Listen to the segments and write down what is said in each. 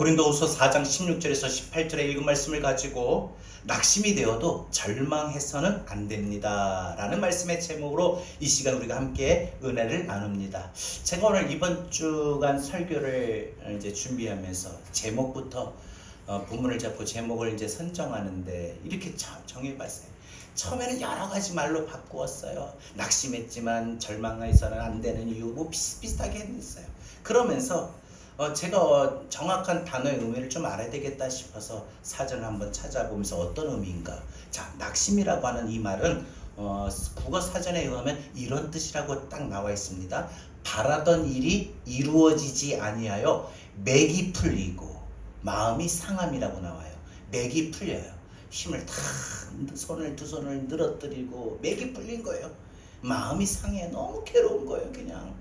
고린도후서 4장 16절에서 18절의 읽은 말씀을 가지고 낙심이 되어도 절망해서는 안 됩니다 라는 말씀의 제목으로 이 시간 우리가 함께 은혜를 나눕니다. 제가 오늘 이번 주간 설교를 이제 준비하면서 제목부터 본문을 잡고 제목을 이제 선정하는데 이렇게 정해봤어요. 처음에는 여러 가지 말로 바꾸었어요. 낙심했지만 절망해서는 안 되는 이유 뭐 비슷비슷하게 했어요. 그러면서 제가 정확한 단어의 의미를 좀 알아야 되겠다 싶어서 사전을 한번 찾아보면서 어떤 의미인가. 자, 낙심이라고 하는 이 말은 국어 사전에 의하면 이런 뜻이라고 딱 나와 있습니다. 바라던 일이 이루어지지 아니하여 맥이 풀리고 마음이 상함이라고 나와요. 맥이 풀려요. 힘을 다 두 손을 늘어뜨리고 맥이 풀린 거예요. 마음이 상해. 너무 괴로운 거예요. 그냥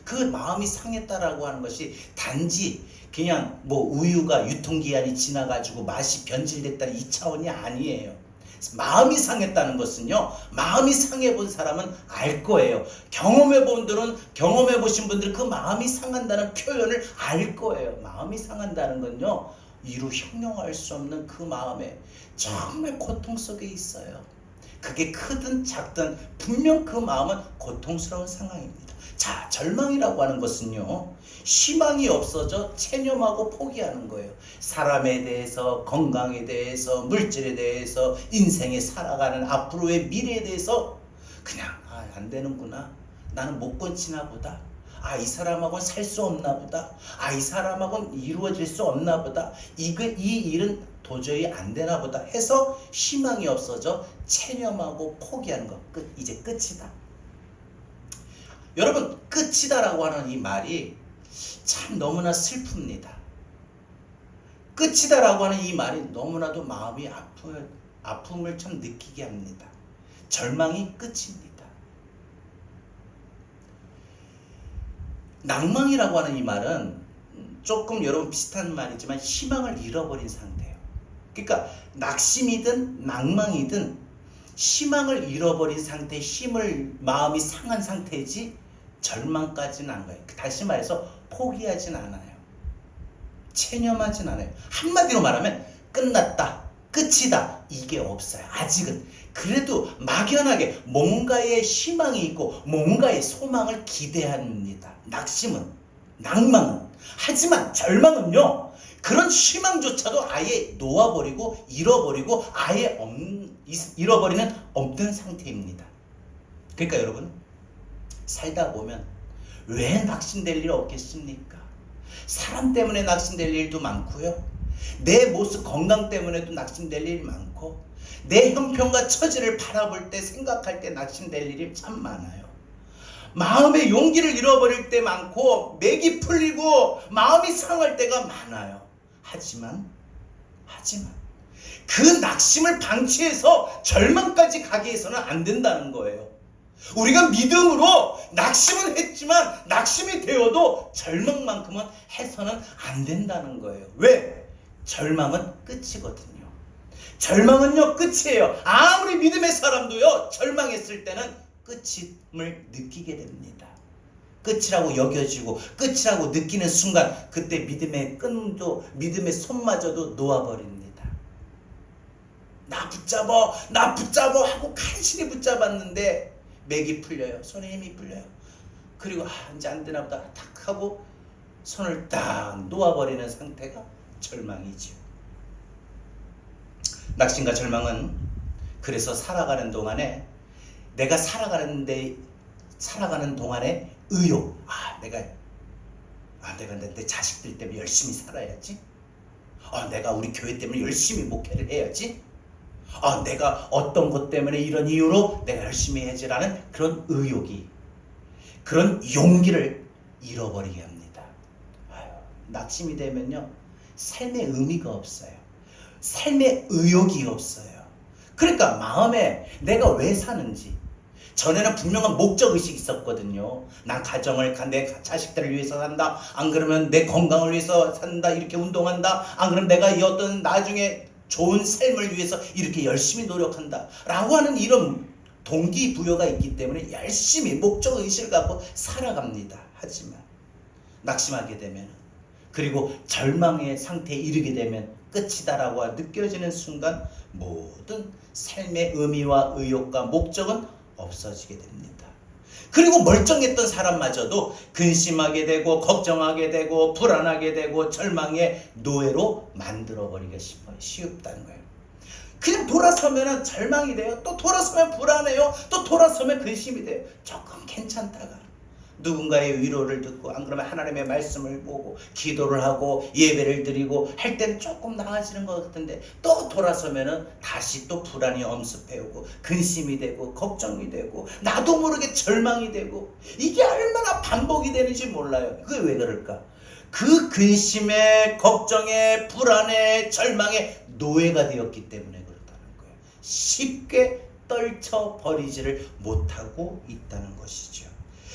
그 마음이 상했다라고 하는 것이 단지 그냥 뭐 우유가 유통기한이 지나가지고 맛이 변질됐다는 이 차원이 아니에요. 마음이 상했다는 것은요, 마음이 상해본 사람은 알 거예요. 경험해 보신 분들은 그 마음이 상한다는 표현을 알 거예요. 마음이 상한다는 건요, 이루 형용할 수 없는 그 마음에 정말 고통 속에 있어요. 그게 크든 작든 분명 그 마음은 고통스러운 상황입니다. 자, 절망이라고 하는 것은요, 희망이 없어져 체념하고 포기하는 거예요. 사람에 대해서, 건강에 대해서, 물질에 대해서, 인생에 살아가는 앞으로의 미래에 대해서 그냥 안 되는구나. 나는 못 건치나 보다. 이 사람하고는 살 수 없나 보다. 이 사람하고는 이루어질 수 없나 보다. 이 일은 도저히 안 되나 보다 해서 희망이 없어져 체념하고 포기하는 것. 이제 끝이다. 여러분, 끝이다라고 하는 이 말이 참 너무나 슬픕니다. 끝이다라고 하는 이 말이 너무나도 마음이 아픔을 참 느끼게 합니다. 절망이 끝입니다. 낭망이라고 하는 이 말은 조금 여러분 비슷한 말이지만 희망을 잃어버린 상태예요. 그러니까 낙심이든 낭망이든 희망을 잃어버린 상태, 마음이 상한 상태지 절망까지는 안 가요. 다시 말해서 포기하진 않아요. 체념하진 않아요. 한마디로 말하면 끝났다, 끝이다, 이게 없어요. 아직은. 그래도 막연하게 뭔가의 희망이 있고 뭔가의 소망을 기대합니다. 낙심은, 낭망은. 하지만 절망은요, 그런 희망조차도 아예 놓아버리고 잃어버리고 아예 잃어버리는 없는 상태입니다. 그러니까 여러분, 살다 보면 왜 낙심될 일 없겠습니까? 사람 때문에 낙심될 일도 많고요, 내 모습 건강 때문에도 낙심될 일이 많고, 내 형편과 처지를 바라볼 때 생각할 때 낙심될 일이 참 많아요. 마음의 용기를 잃어버릴 때 많고, 맥이 풀리고 마음이 상할 때가 많아요. 하지만 그 낙심을 방치해서 절망까지 가게 해서는 안 된다는 거예요. 우리가 믿음으로 낙심은 했지만 낙심이 되어도 절망만큼은 해서는 안 된다는 거예요. 왜? 절망은 끝이거든요. 절망은요, 끝이에요. 아무리 믿음의 사람도요, 절망했을 때는 끝임을 느끼게 됩니다. 끝이라고 여겨지고 끝이라고 느끼는 순간 그때 믿음의 끈도, 믿음의 손마저도 놓아버립니다. 나 붙잡어 하고 간신히 붙잡았는데 맥이 풀려요. 손에 힘이 풀려요. 그리고 이제 안 되나 보다 탁 하고 손을 딱 놓아버리는 상태가 절망이죠. 낙심과 절망은 그래서 살아가는 동안에, 내가 살아가는 동안에 의욕, 내가 내 자식들 때문에 열심히 살아야지. 내가 우리 교회 때문에 열심히 목회를 해야지. 내가 어떤 것 때문에 이런 이유로 내가 열심히 해야지라는 그런 의욕이, 그런 용기를 잃어버리게 합니다. 낙심이 되면요, 삶의 의미가 없어요. 삶의 의욕이 없어요. 그러니까 마음에 내가 왜 사는지, 전에는 분명한 목적의식이 있었거든요. 난 내 자식들을 위해서 산다. 안 그러면 내 건강을 위해서 산다. 이렇게 운동한다. 안 그러면 내가 이 어떤 나중에 좋은 삶을 위해서 이렇게 열심히 노력한다. 라고 하는 이런 동기부여가 있기 때문에 열심히 목적의식을 갖고 살아갑니다. 하지만 낙심하게 되면 그리고 절망의 상태에 이르게 되면 끝이다라고 느껴지는 순간 모든 삶의 의미와 의욕과 목적은 없어지게 됩니다. 그리고 멀쩡했던 사람마저도 근심하게 되고 걱정하게 되고 불안하게 되고 절망의 노예로 만들어버리기가 쉽다는 거예요. 그냥 돌아서면 절망이 돼요. 또 돌아서면 불안해요. 또 돌아서면 근심이 돼요. 조금 괜찮다가 누군가의 위로를 듣고 안 그러면 하나님의 말씀을 보고 기도를 하고 예배를 드리고 할 때는 조금 나아지는 것 같은데 또 돌아서면은 다시 또 불안이 엄습해오고 근심이 되고 걱정이 되고 나도 모르게 절망이 되고 이게 얼마나 반복이 되는지 몰라요. 그게 왜 그럴까? 그 근심에 걱정에 불안에 절망에 노예가 되었기 때문에 그렇다는 거예요. 쉽게 떨쳐버리지를 못하고 있다는 것이죠.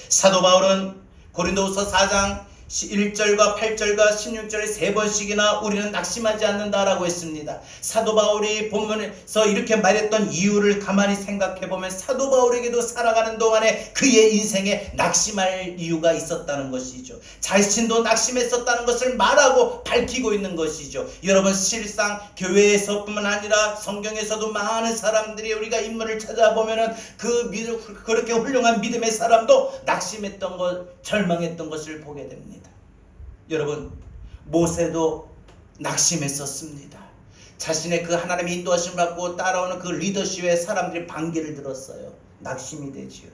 사도 바울은 고린도후서 4장 1절과 8절과 16절에 3번씩이나 우리는 낙심하지 않는다라고 했습니다. 사도 바울이 본문에서 이렇게 말했던 이유를 가만히 생각해보면 사도 바울에게도 살아가는 동안에 그의 인생에 낙심할 이유가 있었다는 것이죠. 자신도 낙심했었다는 것을 말하고 밝히고 있는 것이죠. 여러분, 실상 교회에서뿐만 아니라 성경에서도 많은 사람들이 우리가 인물을 찾아보면은 그렇게 훌륭한 믿음의 사람도 낙심했던 것, 절망했던 것을 보게 됩니다. 여러분, 모세도 낙심했었습니다. 자신의 그 하나님의 인도하심을 받고 따라오는 그 리더십의 사람들이 반기를 들었어요. 낙심이 되지요.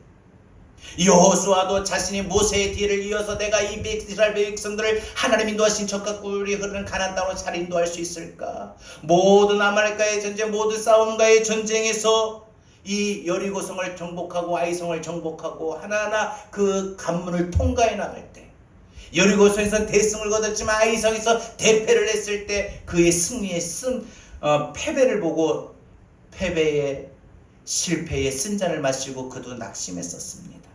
여호수아도 자신이 모세의 뒤를 이어서 내가 이 이스라엘 백성들을 하나님 인도하신 적과 꿀이 흐르는 가나안 땅으로 잘 인도할 수 있을까? 모든 아말렉과의 전쟁, 모든 싸움과의 전쟁에서 이 여리고성을 정복하고 아이성을 정복하고 하나하나 그 관문을 통과해 나갈 때 여리고성에서 대승을 거뒀지만 아이성에서 대패를 했을 때 그의 승리의 패배를 보고 패배의 실패의 쓴잔을 마시고 그도 낙심했었습니다.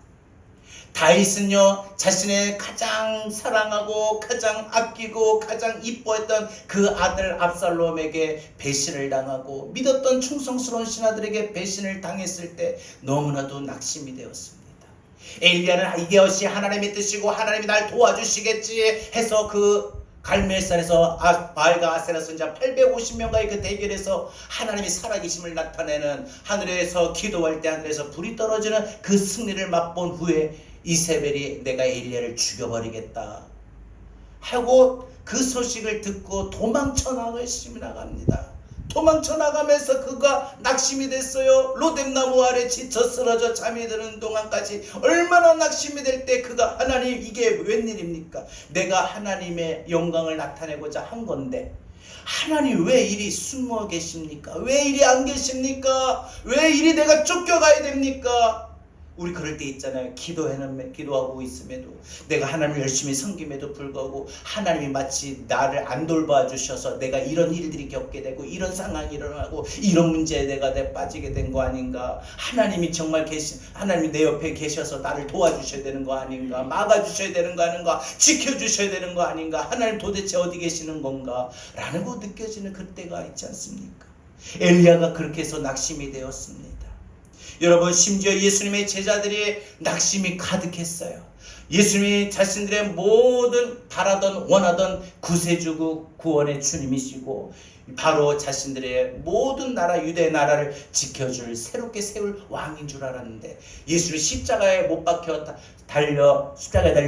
다윗은요, 자신의 가장 사랑하고 가장 아끼고 가장 이뻐했던 그 아들 압살롬에게 배신을 당하고 믿었던 충성스러운 신하들에게 배신을 당했을 때 너무나도 낙심이 되었습니다. 엘리야는 이것이 하나님의 뜻이고 하나님이 날 도와주시겠지 해서 그 갈멜산에서 바알과 아세라 선지자 850명과의 그 대결에서 하나님이 살아계심을 나타내는 하늘에서 기도할 때 하늘에서 불이 떨어지는 그 승리를 맛본 후에 이세벨이 내가 엘리야를 죽여버리겠다 하고 그 소식을 듣고 도망쳐 나갑니다. 도망쳐 나가면서 그가 낙심이 됐어요. 로뎀나무 아래 지쳐 쓰러져 잠이 드는 동안까지 얼마나 낙심이 될 때 그가 하나님 이게 웬일입니까? 내가 하나님의 영광을 나타내고자 한 건데 하나님 왜 이리 숨어 계십니까? 왜 이리 안 계십니까? 왜 이리 내가 쫓겨가야 됩니까? 우리 그럴 때 있잖아요. 기도하고 있음에도 내가 하나님을 열심히 섬김에도 불구하고 하나님이 마치 나를 안 돌봐주셔서 내가 이런 일들이 겪게 되고 이런 상황이 일어나고 이런 문제에 내가 빠지게 된 거 아닌가? 하나님이 정말 하나님이 내 옆에 계셔서 나를 도와주셔야 되는 거 아닌가? 막아주셔야 되는 거 아닌가? 지켜주셔야 되는 거 아닌가? 하나님 도대체 어디 계시는 건가? 라는 거 느껴지는 그때가 있지 않습니까? 엘리야가 그렇게 해서 낙심이 되었습니다. 여러분, 심지어 예수님의 제자들이 낙심이 가득했어요. 예수님이 자신들의 모든 바라던 원하던 구세주고 구원의 주님이시고 바로 자신들의 모든 나라 유대 나라를 지켜줄 새롭게 세울 왕인 줄 알았는데 예수님이 십자가에 달려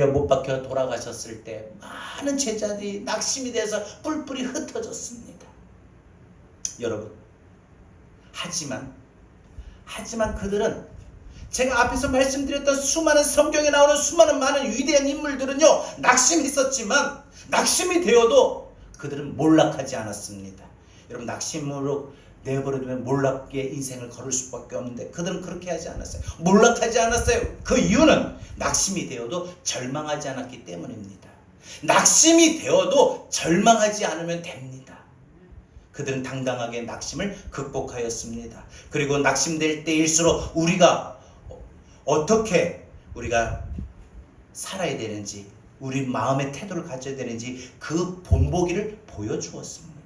못 박혀 돌아가셨을 때 많은 제자들이 낙심이 돼서 뿔뿔이 흩어졌습니다. 여러분, 하지만 그들은 제가 앞에서 말씀드렸던 수많은 성경에 나오는 수많은 많은 위대한 인물들은요, 낙심했었지만 낙심이 되어도 그들은 몰락하지 않았습니다. 여러분, 낙심으로 내버려두면 몰락의 인생을 걸을 수밖에 없는데 그들은 그렇게 하지 않았어요. 몰락하지 않았어요. 그 이유는 낙심이 되어도 절망하지 않았기 때문입니다. 낙심이 되어도 절망하지 않으면 됩니다. 그들은 당당하게 낙심을 극복하였습니다. 그리고 낙심될 때일수록 우리가 어떻게 우리가 살아야 되는지, 우리 마음의 태도를 가져야 되는지 그 본보기를 보여주었습니다.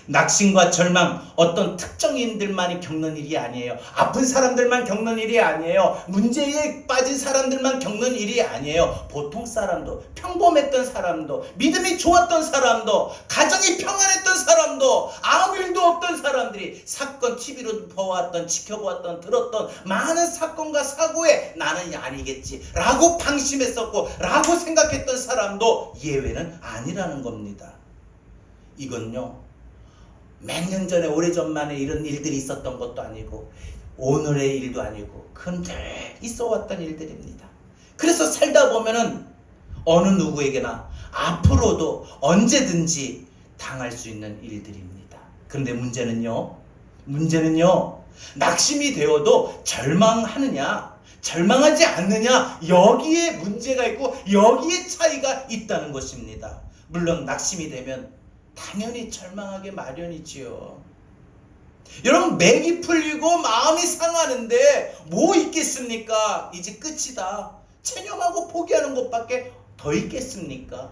낙심과 절망, 어떤 특정인들만이 겪는 일이 아니에요. 아픈 사람들만 겪는 일이 아니에요. 문제에 빠진 사람들만 겪는 일이 아니에요. 보통 사람도, 평범했던 사람도, 믿음이 좋았던 사람도, 가정이 평안했던 사람도, 아무 일도 없던 사람들이 사건 TV로 보았던, 지켜보았던, 들었던 많은 사건과 사고에 나는 아니겠지 라고 방심했었고 라고 생각했던 사람도 예외는 아니라는 겁니다. 이건요, 몇 년 전에 오래전만에 이런 일들이 있었던 것도 아니고 오늘의 일도 아니고 그건 늘 있어왔던 일들입니다. 그래서 살다 보면은 어느 누구에게나 앞으로도 언제든지 당할 수 있는 일들입니다. 그런데 문제는요, 낙심이 되어도 절망하느냐 절망하지 않느냐, 여기에 문제가 있고 여기에 차이가 있다는 것입니다. 물론 낙심이 되면 당연히 절망하게 마련이지요. 여러분, 맥이 풀리고 마음이 상하는데 뭐 있겠습니까? 이제 끝이다, 체념하고 포기하는 것밖에 더 있겠습니까?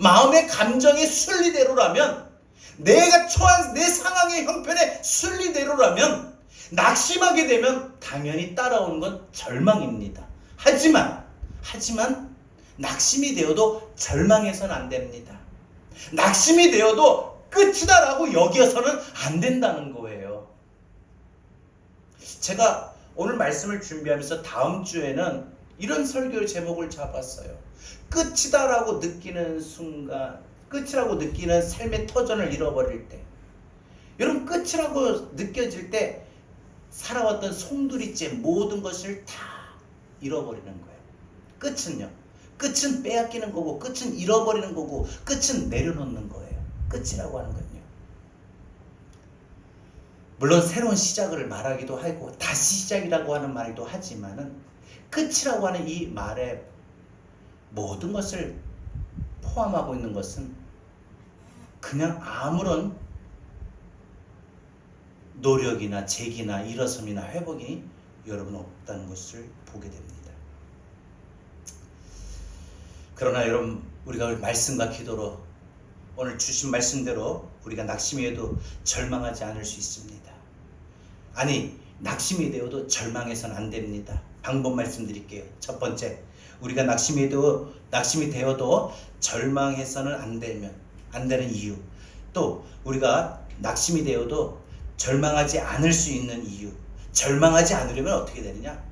마음의 감정의 순리대로라면, 내가 처한 내 상황의 형편의 순리대로라면 낙심하게 되면 당연히 따라오는 건 절망입니다. 하지만 낙심이 되어도 절망해서는 안 됩니다. 낙심이 되어도 끝이다라고 여겨서는 안 된다는 거예요. 제가 오늘 말씀을 준비하면서 다음 주에는 이런 설교 제목을 잡았어요. 끝이다라고 느끼는 순간, 끝이라고 느끼는 삶의 터전을 잃어버릴 때, 여러분, 끝이라고 느껴질 때 살아왔던 송두리째 모든 것을 다 잃어버리는 거예요. 끝은 빼앗기는 거고, 끝은 잃어버리는 거고, 끝은 내려놓는 거예요. 끝이라고 하는 건요. 물론 새로운 시작을 말하기도 하고 다시 시작이라고 하는 말도 하지만은, 끝이라고 하는 이 말에 모든 것을 포함하고 있는 것은 그냥 아무런 노력이나 재기나 일어섬이나 회복이 여러분 없다는 것을 보게 됩니다. 그러나 여러분, 우리가 말씀과 기도로 오늘 주신 말씀대로 우리가 낙심이 돼도 절망하지 않을 수 있습니다. 아니, 낙심이 되어도 절망해서는 안 됩니다. 방법 말씀드릴게요. 첫 번째, 우리가 낙심이 되어도 절망해서는 안 되는 이유, 또 우리가 낙심이 되어도 절망하지 않을 수 있는 이유. 절망하지 않으려면 어떻게 되느냐?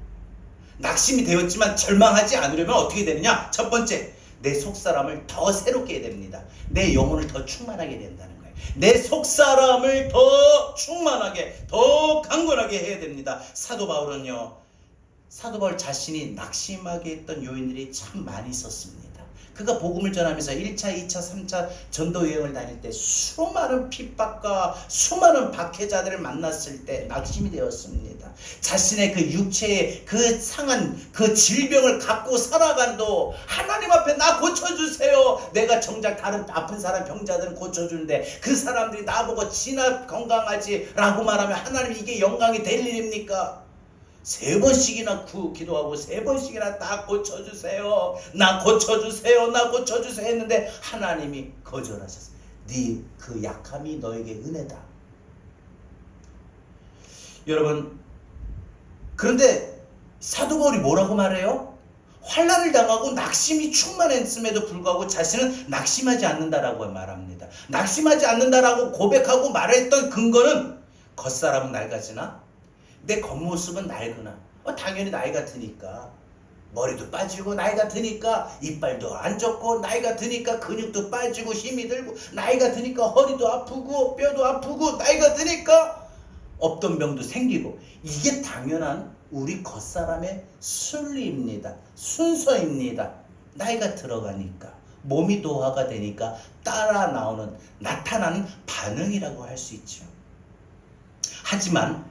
낙심이 되었지만 절망하지 않으려면 어떻게 되느냐? 첫 번째, 내 속사람을 더 새롭게 해야 됩니다. 내 영혼을 더 충만하게 된다는 거예요. 내 속사람을 더 충만하게, 더 강건하게 해야 됩니다. 사도 바울 자신이 낙심하게 했던 요인들이 참 많이 있었습니다. 그가 복음을 전하면서 1차, 2차, 3차 전도 여행을 다닐 때 수많은 핍박과 수많은 박해자들을 만났을 때 낙심이 되었습니다. 자신의 그 육체의 그 상한 그 질병을 갖고 살아간도 하나님 앞에 나 고쳐주세요. 내가 정작 다른 아픈 사람 병자들은 고쳐주는데 그 사람들이 나보고 지나 건강하지 라고 말하면 하나님, 이게 영광이 될 일입니까? 3번씩이나 기도하고 3번씩이나 나 고쳐주세요, 나 고쳐주세요, 나 고쳐주세요 했는데 하나님이 거절하셨어요. 네 그 약함이 너에게 은혜다. 여러분, 그런데 사도 바울이 뭐라고 말해요? 환난을 당하고 낙심이 충만했음에도 불구하고 자신은 낙심하지 않는다라고 말합니다. 낙심하지 않는다라고 고백하고 말했던 근거는, 겉사람은 낡아지나 내 겉모습은 낡으나, 당연히 나이가 드니까 머리도 빠지고, 나이가 드니까 이빨도 안 좋고, 나이가 드니까 근육도 빠지고 힘이 들고, 나이가 드니까 허리도 아프고 뼈도 아프고, 나이가 드니까 없던 병도 생기고, 이게 당연한 우리 겉사람의 순리입니다. 순서입니다. 나이가 들어가니까, 몸이 노화가 되니까 나타나는 반응이라고 할 수 있죠. 하지만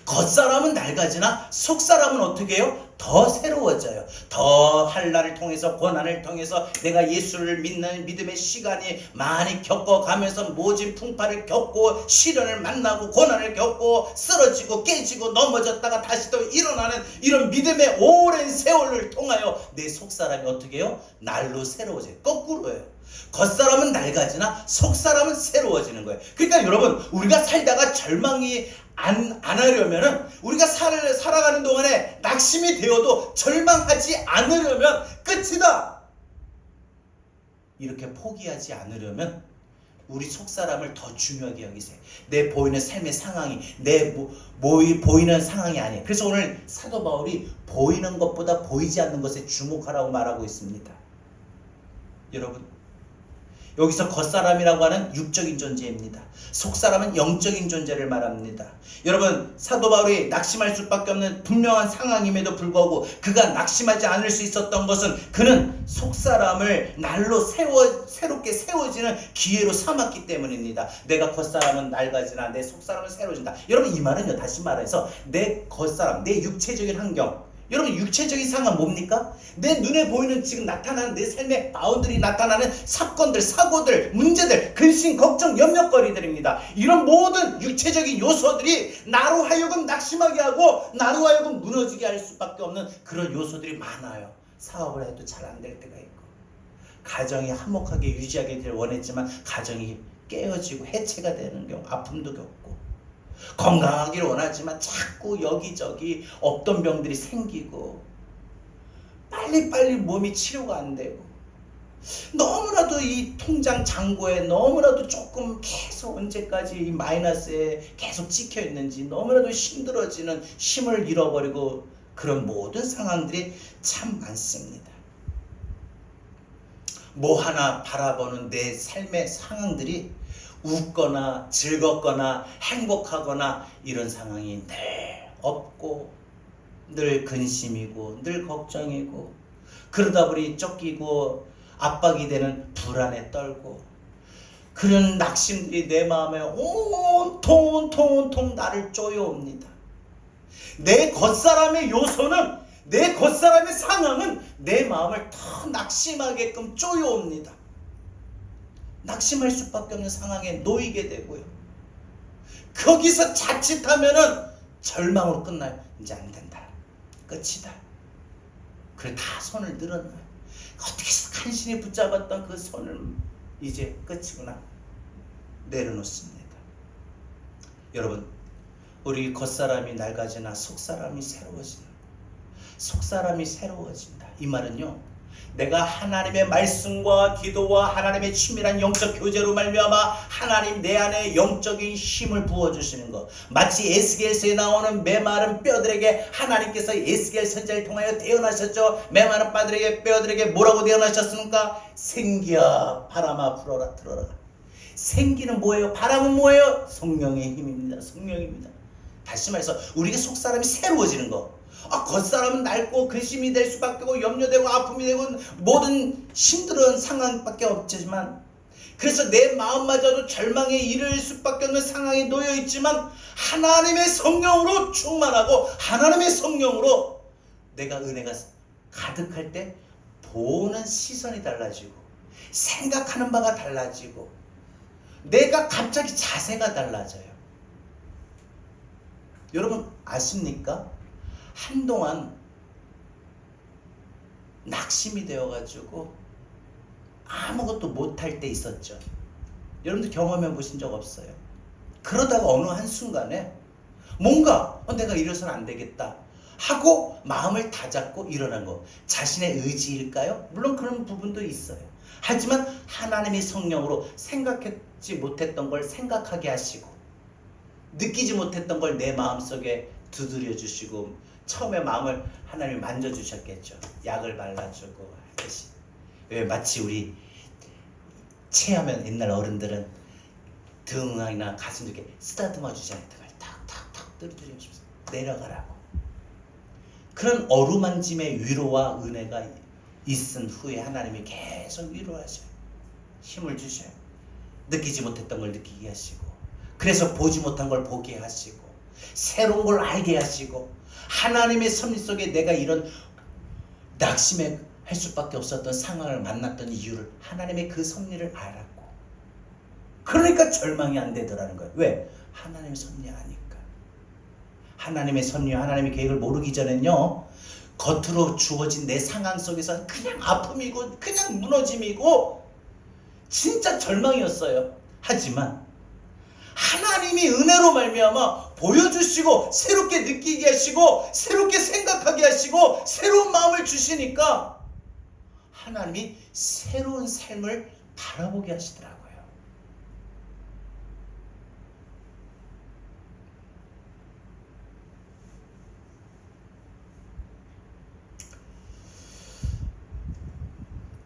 겉사람은 낡아지나 속사람은 어떻게 해요? 더 새로워져요. 더 한날을 통해서, 고난을 통해서 내가 예수를 믿는 믿음의 시간이 많이 겪어가면서 모진 풍파를 겪고, 시련을 만나고, 고난을 겪고, 쓰러지고 깨지고 넘어졌다가 다시 또 일어나는 이런 믿음의 오랜 세월을 통하여 내 속사람이 어떻게 해요? 날로 새로워져요. 거꾸로예요. 겉사람은 낡아지나 속사람은 새로워지는 거예요. 그러니까 여러분, 우리가 살다가 절망이 안 하려면은, 우리가 살아가는 동안에 낙심이 되어도 절망하지 않으려면 끝이다. 이렇게 포기하지 않으려면 우리 속사람을 더 중요하게 여기세요. 내 보이는 삶의 상황이 내 보이는 상황이 아니에요. 그래서 오늘 사도 바울이 보이는 것보다 보이지 않는 것에 주목하라고 말하고 있습니다. 여러분, 여기서 겉사람이라고 하는 육적인 존재입니다. 속사람은 영적인 존재를 말합니다. 여러분, 사도 바울이 낙심할 수밖에 없는 분명한 상황임에도 불구하고 그가 낙심하지 않을 수 있었던 것은 그는 속사람을 날로 새롭게 세워지는 기회로 삼았기 때문입니다. 내가 겉사람은 낡아지나 내 속사람은 새로워진다. 여러분, 이 말은요, 다시 말해서 내 겉사람, 내 육체적인 환경, 여러분, 육체적인 상황은 뭡니까? 내 눈에 보이는 지금 나타나는 내 삶의 바운들이 나타나는 사건들, 사고들, 문제들, 근심, 걱정, 염려거리들입니다. 이런 모든 육체적인 요소들이 나로 하여금 낙심하게 하고 나로 하여금 무너지게 할 수밖에 없는 그런 요소들이 많아요. 사업을 해도 잘 안 될 때가 있고, 가정이 화목하게 유지하길 원했지만 가정이 깨어지고 해체가 되는 경우, 아픔도 겪고, 건강하기를 원하지만 자꾸 여기저기 없던 병들이 생기고, 빨리빨리 몸이 치료가 안 되고, 너무나도 이 통장 잔고에 너무나도 조금 계속 언제까지 이 마이너스에 계속 찍혀 있는지 너무나도 힘들어지는, 힘을 잃어버리고, 그런 모든 상황들이 참 많습니다. 뭐 하나 바라보는 내 삶의 상황들이 웃거나 즐겁거나 행복하거나 이런 상황이 늘 없고, 늘 근심이고 늘 걱정이고, 그러다 보니 쫓기고 압박이 되는 불안에 떨고, 그런 낙심들이 내 마음에 온통 나를 쪼여옵니다. 내 겉사람의 요소는, 내 겉사람의 상황은 내 마음을 더 낙심하게끔 쪼여옵니다. 낙심할 수밖에 없는 상황에 놓이게 되고요. 거기서 자칫하면은 절망으로 끝나요. 이제 안 된다, 끝이다. 그래, 다 손을 늘어놔요. 어떻게 간신히 붙잡았던 그 손을 이제 끝이구나 내려놓습니다. 여러분, 우리 겉사람이 낡아지나 속사람이 새로워지나, 속사람이 새로워진다. 이 말은요, 내가 하나님의 말씀과 기도와 하나님의 친밀한 영적 교제로 말미암아 하나님 내 안에 영적인 힘을 부어주시는 것, 마치 에스겔서에 나오는 메마른 뼈들에게 하나님께서 에스겔 선지자를 통하여 대언하셨죠. 메마른 뼈들에게 뭐라고 대언하셨습니까? 생기야 바람아 불어라 들어라. 생기는 뭐예요? 바람은 뭐예요? 성령의 힘입니다. 성령입니다. 다시 말해서 우리가 속사람이 새로워지는 것, 겉사람은 낡고 근심이 될 수밖에 없고 염려되고 아픔이 되고 모든 힘들은 상황밖에 없지만, 그래서 내 마음마저도 절망에 이를 수밖에 없는 상황에 놓여 있지만 하나님의 성령으로 충만하고 하나님의 성령으로 내가 은혜가 가득할 때 보는 시선이 달라지고 생각하는 바가 달라지고 내가 갑자기 자세가 달라져요. 여러분 아십니까? 한동안 낙심이 되어가지고 아무것도 못할 때 있었죠. 여러분들 경험해 보신 적 없어요? 그러다가 어느 한순간에 뭔가 내가 이래서는 안 되겠다 하고 마음을 다잡고 일어난 거, 자신의 의지일까요? 물론 그런 부분도 있어요. 하지만 하나님의 성령으로 생각하지 못했던 걸 생각하게 하시고, 느끼지 못했던 걸 내 마음속에 두드려 주시고, 처음에 마음을 하나님이 만져주셨겠죠. 약을 발라주고 하듯이. 왜 마치 우리 체하면 옛날 어른들은 등이나 가슴 이렇게 쓰다듬어 주잖아요. 등을 탁탁탁 두드려 주면서 내려가라고. 그런 어루만짐의 위로와 은혜가 있은 후에 하나님이 계속 위로하셔요. 힘을 주셔요. 느끼지 못했던 걸 느끼게 하시고, 그래서 보지 못한 걸 보게 하시고, 새로운 걸 알게 하시고, 하나님의 섭리 속에 내가 이런 낙심해 할 수밖에 없었던 상황을 만났던 이유를, 하나님의 그 섭리를 알았고, 그러니까 절망이 안 되더라는 거예요. 왜? 하나님의 섭리 아니까. 하나님의 섭리와 하나님의 계획을 모르기 전엔요, 겉으로 주어진 내 상황 속에서 그냥 아픔이고 그냥 무너짐이고 진짜 절망이었어요. 하지만 하나님이 은혜로 말미암아 보여주시고 새롭게 느끼게 하시고 새롭게 생각하게 하시고 새로운 마음을 주시니까 하나님이 새로운 삶을 바라보게 하시더라고요.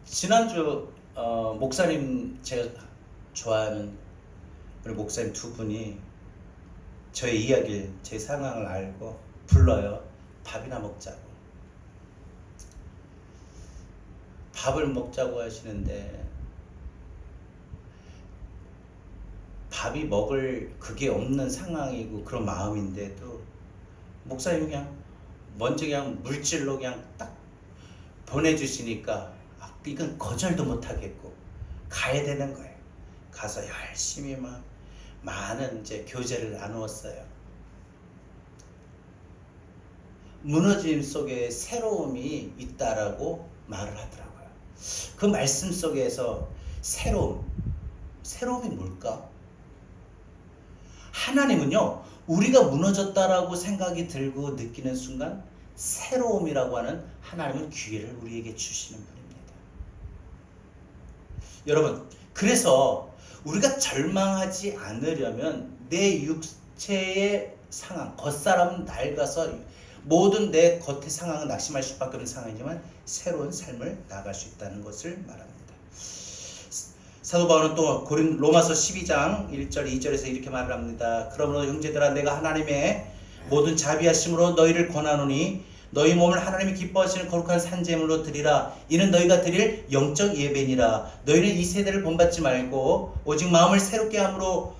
지난주 목사님, 제가 좋아하는 우리 목사님 두 분이 저의 이야기를, 제 상황을 알고 불러요. 밥이나 먹자고. 밥을 먹자고 하시는데 밥이 먹을 그게 없는 상황이고 그런 마음인데도 목사님이 그냥 먼저 그냥 물질로 그냥 딱 보내주시니까 이건 거절도 못하겠고 가야 되는 거예요. 가서 열심히 막 많은 이제 교제를 나누었어요. 무너짐 속에 새로움이 있다라고 말을 하더라고요. 그 말씀 속에서 새로움이 뭘까? 하나님은요, 우리가 무너졌다라고 생각이 들고 느끼는 순간 새로움이라고 하는 하나님은 기회를 우리에게 주시는 분입니다. 여러분, 그래서 우리가 절망하지 않으려면 내 육체의 상황, 겉사람은 낡아서 모든 내 겉의 상황은 낙심할 수밖에 없는 상황이지만 새로운 삶을 나아갈 수 있다는 것을 말합니다. 사도 바울은 또 로마서 12장 1절 2절에서 이렇게 말을 합니다. 그러므로 형제들아, 내가 하나님의 모든 자비하심으로 너희를 권하노니 너희 몸을 하나님이 기뻐하시는 거룩한 산제물로 드리라. 이는 너희가 드릴 영적 예배니라. 너희는 이 세대를 본받지 말고 오직 마음을 새롭게 함으로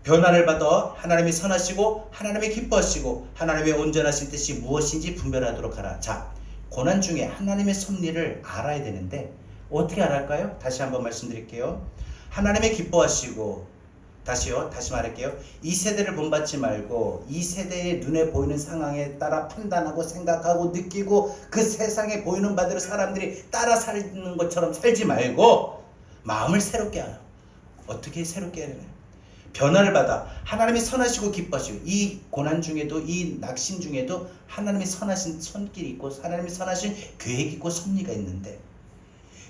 변화를 받아 하나님이 선하시고 하나님이 기뻐하시고 하나님의 온전하신 뜻이 무엇인지 분별하도록 하라. 자, 고난 중에 하나님의 섭리를 알아야 되는데 어떻게 알아할까요? 다시 한번 말씀드릴게요. 하나님의 기뻐하시고, 다시 말할게요. 이 세대를 본받지 말고 이 세대의 눈에 보이는 상황에 따라 판단하고 생각하고 느끼고 그 세상에 보이는 바대로 사람들이 따라 사는 것처럼 살지 말고 마음을 새롭게 하라. 어떻게 새롭게 해야 되나요? 변화를 받아 하나님이 선하시고 기뻐하시고, 이 고난 중에도 이 낙심 중에도 하나님의 선하신 손길이 있고 하나님의 선하신 계획이 있고 섭리가 있는데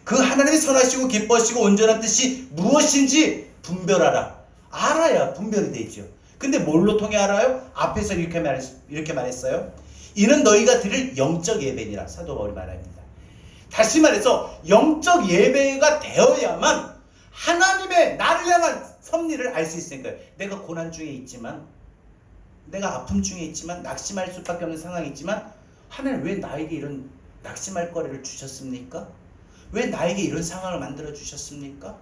그 하나님이 선하시고 기뻐하시고 온전한 뜻이 무엇인지 분별하라. 알아야 분별이 되죠. 근데 뭘로 통해 알아요? 앞에서 이렇게 말했어요. 이는 너희가 드릴 영적 예배니라. 사도 바울이 말합니다. 다시 말해서 영적 예배가 되어야만 하나님의 나를 향한 섭리를 알 수 있으니까요. 내가 고난 중에 있지만, 내가 아픔 중에 있지만, 낙심할 수밖에 없는 상황이 있지만 하나님 왜 나에게 이런 낙심할 거리를 주셨습니까? 왜 나에게 이런 상황을 만들어 주셨습니까?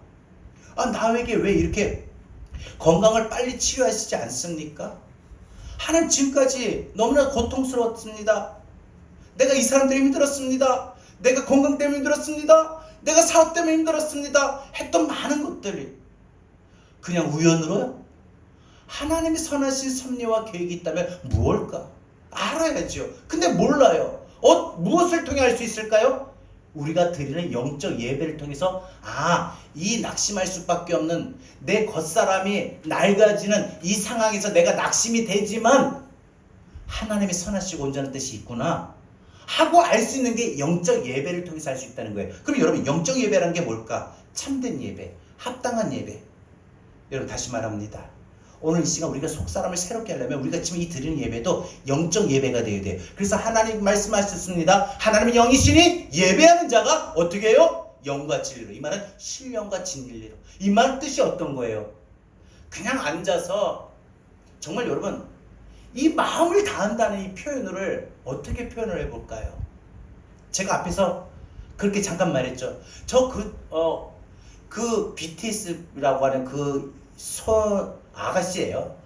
나에게 왜 이렇게 건강을 빨리 치료하시지 않습니까? 하나님, 지금까지 너무나 고통스러웠습니다. 내가 이 사람 때문에 힘들었습니다. 내가 건강 때문에 힘들었습니다. 내가 사업 때문에 힘들었습니다. 했던 많은 것들이 그냥 우연으로요? 하나님이 선하신 섭리와 계획이 있다면 무엇일까? 알아야죠. 근데 몰라요. 무엇을 통해 알 수 있을까요? 우리가 드리는 영적 예배를 통해서 이 낙심할 수밖에 없는 내 겉사람이 낡아지는 이 상황에서 내가 낙심이 되지만 하나님의 선하시고 온전한 뜻이 있구나 하고 알 수 있는 게 영적 예배를 통해서 알 수 있다는 거예요. 그럼 여러분, 영적 예배라는 게 뭘까? 참된 예배, 합당한 예배. 여러분, 다시 말합니다. 오늘 이 시간 우리가 속사람을 새롭게 하려면 우리가 지금 이 드리는 예배도 영적 예배가 되어야 돼요. 그래서 하나님 말씀하셨습니다. 하나님은 영이시니 예배하는 자가 어떻게 해요? 영과 진리로. 이 말은 신령과 진리로. 이 말 뜻이 어떤 거예요? 그냥 앉아서, 정말 여러분, 이 마음을 다한다는 이 표현을 어떻게 표현을 해볼까요? 제가 앞에서 그렇게 잠깐 말했죠. 그 BTS라고 하는 그 아가씨예요.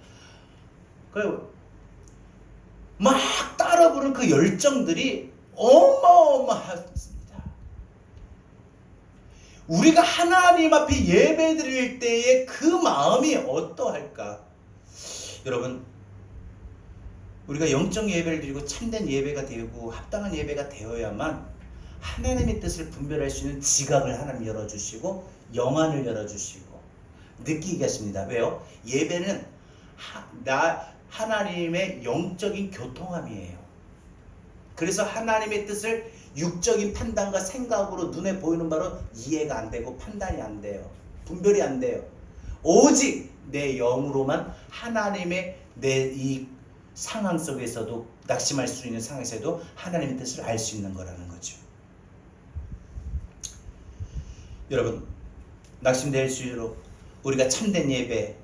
막 따라 부르는 그 열정들이 어마어마했습니다. 우리가 하나님 앞에 예배 드릴 때의 그 마음이 어떠할까? 여러분, 우리가 영적 예배를 드리고 참된 예배가 되고 합당한 예배가 되어야만 하나님의 뜻을 분별할 수 있는 지각을 하나님 열어주시고 영안을 열어주시고 느끼게 하십니다. 왜요? 예배는 하나님의 영적인 교통함이에요. 그래서 하나님의 뜻을 육적인 판단과 생각으로 눈에 보이는 바로 이해가 안 되고 판단이 안 돼요. 분별이 안 돼요. 오직 내 영으로만 하나님의 내 이 상황 속에서도 낙심할 수 있는 상황에서도 하나님의 뜻을 알 수 있는 거라는 거죠. 여러분, 낙심될 수 있도록 우리가 참된 예배,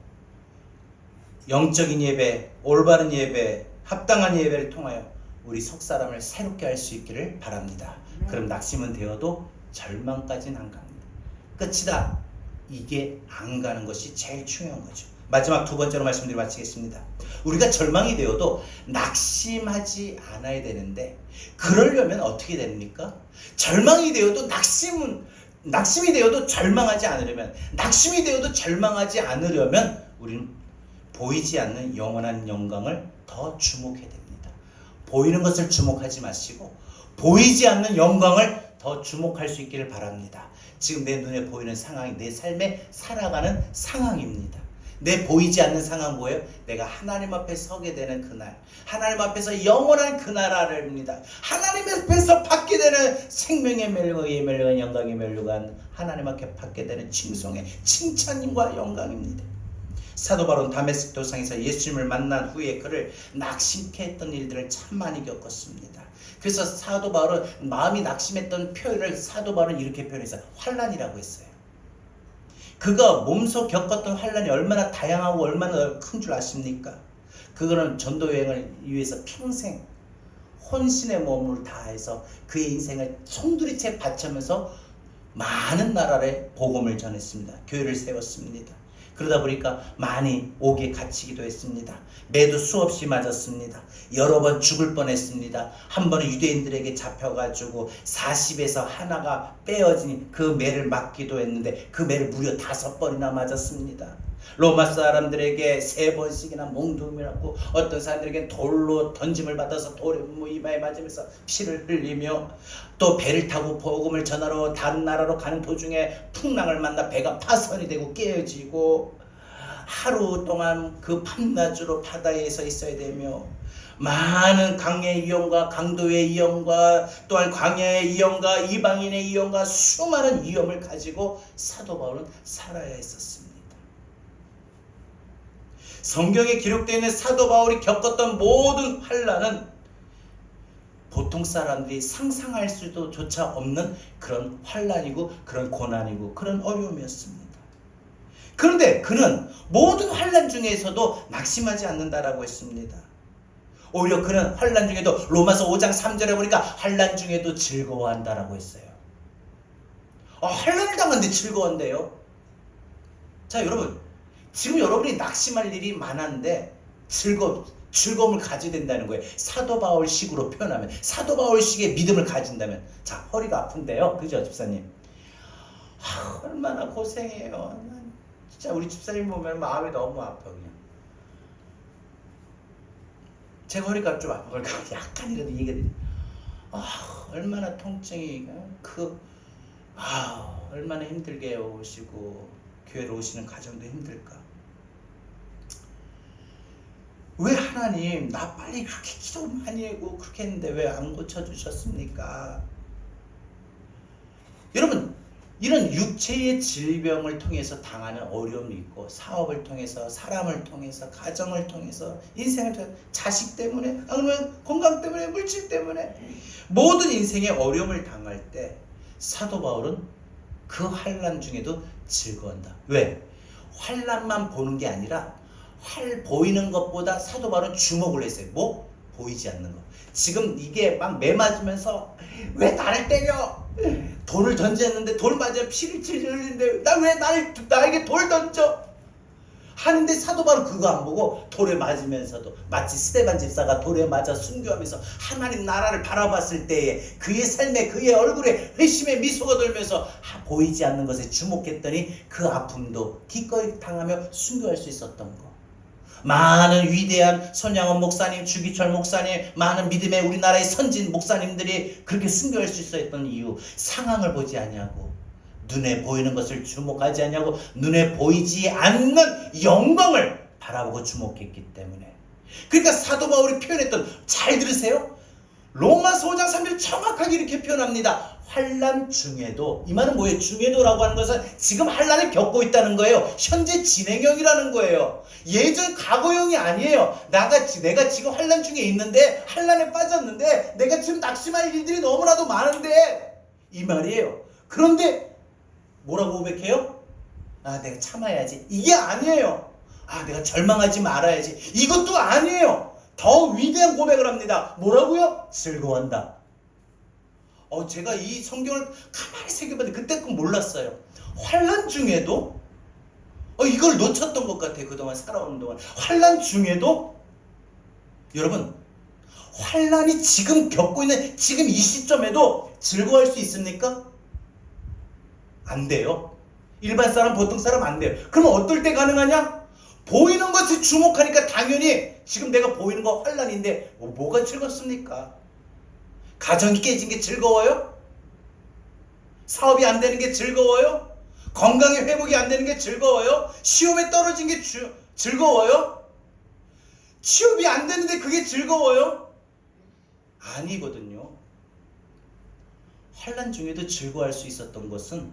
영적인 예배, 올바른 예배, 합당한 예배를 통하여 우리 속 사람을 새롭게 할 수 있기를 바랍니다. 그럼 낙심은 되어도 절망까지는 안 갑니다. 끝이다. 이게 안 가는 것이 제일 중요한 거죠. 마지막 두 번째로 말씀드리고 마치겠습니다. 우리가 절망이 되어도 낙심하지 않아야 되는데 그러려면 어떻게 됩니까? 절망이 되어도 낙심이 되어도 절망하지 않으려면, 낙심이 되어도 절망하지 않으려면 우리는 보이지 않는 영원한 영광을 더 주목해야 됩니다. 보이는 것을 주목하지 마시고 보이지 않는 영광을 더 주목할 수 있기를 바랍니다. 지금 내 눈에 보이는 상황이 내 삶에 살아가는 상황입니다. 내 보이지 않는 상황 뭐예요? 내가 하나님 앞에 서게 되는 그날, 하나님 앞에서 영원한 그 나라를입니다. 하나님 앞에서 받게 되는 생명의 멸류관의 멸류관, 영광의 멸류관, 하나님 앞에 받게 되는 칭송의 칭찬과 영광입니다. 사도 바울은 다메섹 도상에서 예수님을 만난 후에 그를 낙심케 했던 일들을 참 많이 겪었습니다. 그래서 사도 바울은 마음이 낙심했던 표현을 사도 바울은 이렇게 표현해서 환난이라고 했어요. 그가 몸소 겪었던 환난이 얼마나 다양하고 얼마나 큰 줄 아십니까? 그거는 전도 여행을 위해서 평생 혼신의 몸을 다해서 그의 인생을 송두리째 바치면서 많은 나라에 복음을 전했습니다. 교회를 세웠습니다. 그러다 보니까 많이 옥에 갇히기도 했습니다. 매도 수없이 맞았습니다. 여러 번 죽을 뻔했습니다. 한 번은 유대인들에게 잡혀가지고 40에서 하나가 빼어진 그 매를 맞기도 했는데 그 매를 무려 5번이나 맞았습니다. 로마 사람들에게 3번씩이나 몽둥이라고, 어떤 사람들에게는 돌로 던짐을 받아서 돌에 이마에 맞으면서 피를 흘리며, 또 배를 타고 복음을 전하러 다른 나라로 가는 도중에 풍랑을 만나 배가 파손이 되고 깨어지고, 하루 동안 그 밤낮으로 바다에 서 있어야 되며, 많은 강의 위험과 강도의 위험과 또한 광야의 위험과 이방인의 위험과 수많은 위험을 가지고 사도 바울은 살아야 했었습니다. 성경에 기록되어 있는 사도 바울이 겪었던 모든 환난은 보통 사람들이 상상할 수도 조차 없는 그런 환난이고 그런 고난이고 그런 어려움이었습니다. 그런데 그는 모든 환난 중에서도 낙심하지 않는다라고 했습니다. 오히려 그는 환난 중에도 로마서 5장 3절에 보니까 환난 중에도 즐거워한다라고 했어요. 환난을 당하는데 즐거운데요. 자, 여러분, 지금 여러분이 낙심할 일이 많은데 즐거움을 가져야 된다는 거예요. 사도 바울 식으로 표현하면, 사도 바울 식의 믿음을 가진다면. 자, 허리가 아픈데요, 그죠, 집사님? 얼마나 고생해요. 진짜 우리 집사님 보면 마음이 너무 아파. 그냥 제 허리가 좀 아파. 약간이라도 얘기해드려요. 얼마나 통증이 얼마나 힘들게 오시고 교회로 오시는 가정도 힘들까? 왜 하나님 나 빨리 그렇게 기도 많이 하고 그렇게 했는데 왜 안 고쳐주셨습니까? 여러분, 이런 육체의 질병을 통해서 당하는 어려움이 있고, 사업을 통해서, 사람을 통해서, 가정을 통해서, 인생을 통해서, 자식 때문에, 아니면 건강 때문에, 물질 때문에 모든 인생의 어려움을 당할 때 사도 바울은 그 환난 중에도 즐거워한다. 왜? 환난만 보는 게 아니라 보이는 것보다 사도 바울은 주목을 했어요. 뭐? 보이지 않는 거. 지금 이게 막 매 맞으면서 왜 나를 때려? 돌을 던졌는데 돌 맞아 피를 흘리는데 왜 나에게 돌 던져? 하는데 사도 바울은 그거 안 보고 돌에 맞으면서도, 마치 스데반 집사가 돌에 맞아 순교하면서 하나님 나라를 바라봤을 때에 그의 삶에, 그의 얼굴에 회심의 미소가 돌면서 보이지 않는 것에 주목했더니 그 아픔도 기꺼이 당하며 순교할 수 있었던 거. 많은 위대한 손양원 목사님, 주기철 목사님, 많은 믿음의 우리나라의 선진 목사님들이 그렇게 순교할 수 있었던 이유, 상황을 보지 아니하고 눈에 보이는 것을 주목하지 않냐고 눈에 보이지 않는 영광을 바라보고 주목했기 때문에. 그러니까 사도 바울이 표현했던, 잘 들으세요. 로마서 5장 3절 정확하게 이렇게 표현합니다. 환난 중에도, 이 말은 뭐예요? 중에도라고 하는 것은 지금 환난을 겪고 있다는 거예요. 현재 진행형이라는 거예요. 예전 과거형이 아니에요. 내가 지금 환난 중에 있는데, 환난에 빠졌는데, 내가 지금 낙심할 일들이 너무나도 많은데, 이 말이에요. 그런데 뭐라고 고백해요? 아, 내가 참아야지. 이게 아니에요. 아, 내가 절망하지 말아야지. 이것도 아니에요. 더 위대한 고백을 합니다. 뭐라고요? 즐거워한다. 제가 이 성경을 가만히 새겨봤는데 그때 꼭 몰랐어요. 환난 중에도 이걸 놓쳤던 것 같아요. 그동안 살아오는 동안. 환난 중에도 여러분, 환난이 지금 겪고 있는 지금 이 시점에도 즐거워할 수 있습니까? 안 돼요. 일반 사람, 보통 사람 안 돼요. 그러면 어떨 때 가능하냐? 보이는 것에 주목하니까 당연히 지금 내가 보이는 거 환난인데 뭐가 즐겁습니까? 가정이 깨진 게 즐거워요? 사업이 안 되는 게 즐거워요? 건강의 회복이 안 되는 게 즐거워요? 시험에 떨어진 게 즐거워요? 취업이 안 되는데 그게 즐거워요? 아니거든요. 환난 중에도 즐거워할 수 있었던 것은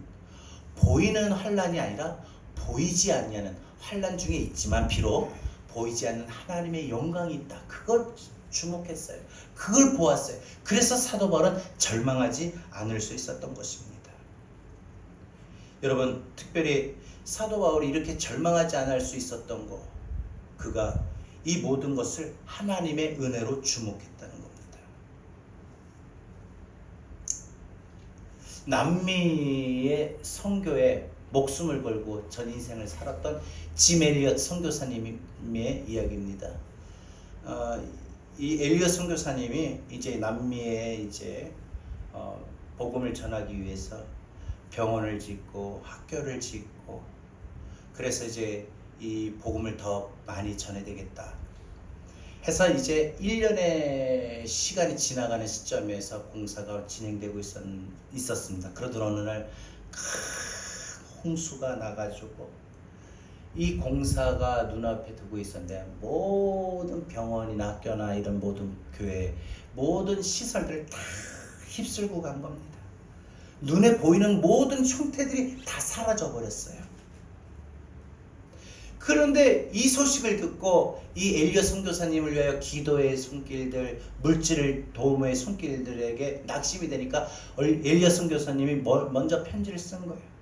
보이는 환난이 아니라 보이지 않냐는, 환난 중에 있지만 비록 보이지 않는 하나님의 영광이 있다. 그걸 주목했어요. 그걸 보았어요. 그래서 사도 바울은 절망하지 않을 수 있었던 것입니다. 여러분, 특별히 사도 바울이 이렇게 절망하지 않을 수 있었던 것, 그가 이 모든 것을 하나님의 은혜로 주목했다는 겁니다. 남미의 선교에 목숨을 걸고 전 인생을 살았던 짐 엘리엇 선교사님의 이야기입니다. 이 엘리엇 선교사님이 이제 남미에 이제 복음을 전하기 위해서 병원을 짓고 학교를 짓고, 그래서 이제 이 복음을 더 많이 전해야 되겠다 해서 이제 1년의 시간이 지나가는 시점에서 공사가 진행되고 있었습니다. 그러던 어느 날 큰 홍수가 나가지고 이 공사가 눈앞에 두고 있었는데 모든 병원이나 학교나 이런 모든 교회, 모든 시설들을 다 휩쓸고 간 겁니다. 눈에 보이는 모든 형태들이 다 사라져 버렸어요. 그런데 이 소식을 듣고 이 엘리엇 선교사님을 위하여 기도의 손길들, 물질을 도움의 손길들에게 낙심이 되니까 엘리엇 선교사님이 먼저 편지를 쓴 거예요.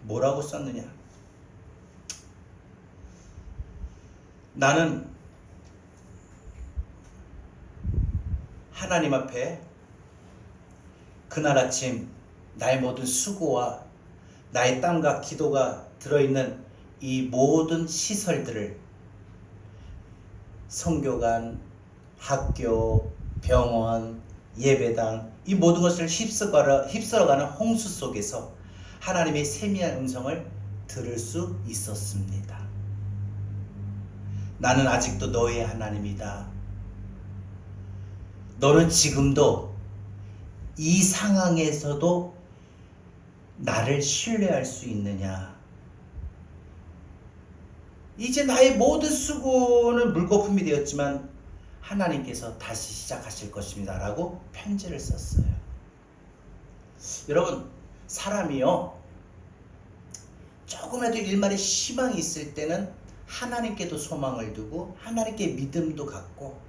뭐라고 썼느냐? 나는 하나님 앞에 그날 아침 나의 모든 수고와 나의 땀과 기도가 들어있는 이 모든 시설들을, 선교관, 학교, 병원, 예배당, 이 모든 것을 휩쓸어가는 홍수 속에서 하나님의 세미한 음성을 들을 수 있었습니다. 나는 아직도 너의 하나님이다. 너는 지금도 이 상황에서도 나를 신뢰할 수 있느냐? 이제 나의 모든 수고는 물거품이 되었지만 하나님께서 다시 시작하실 것입니다 라고 편지를 썼어요. 여러분, 사람이요, 조금이라도 일말의 희망이 있을 때는 하나님께도 소망을 두고 하나님께 믿음도 갖고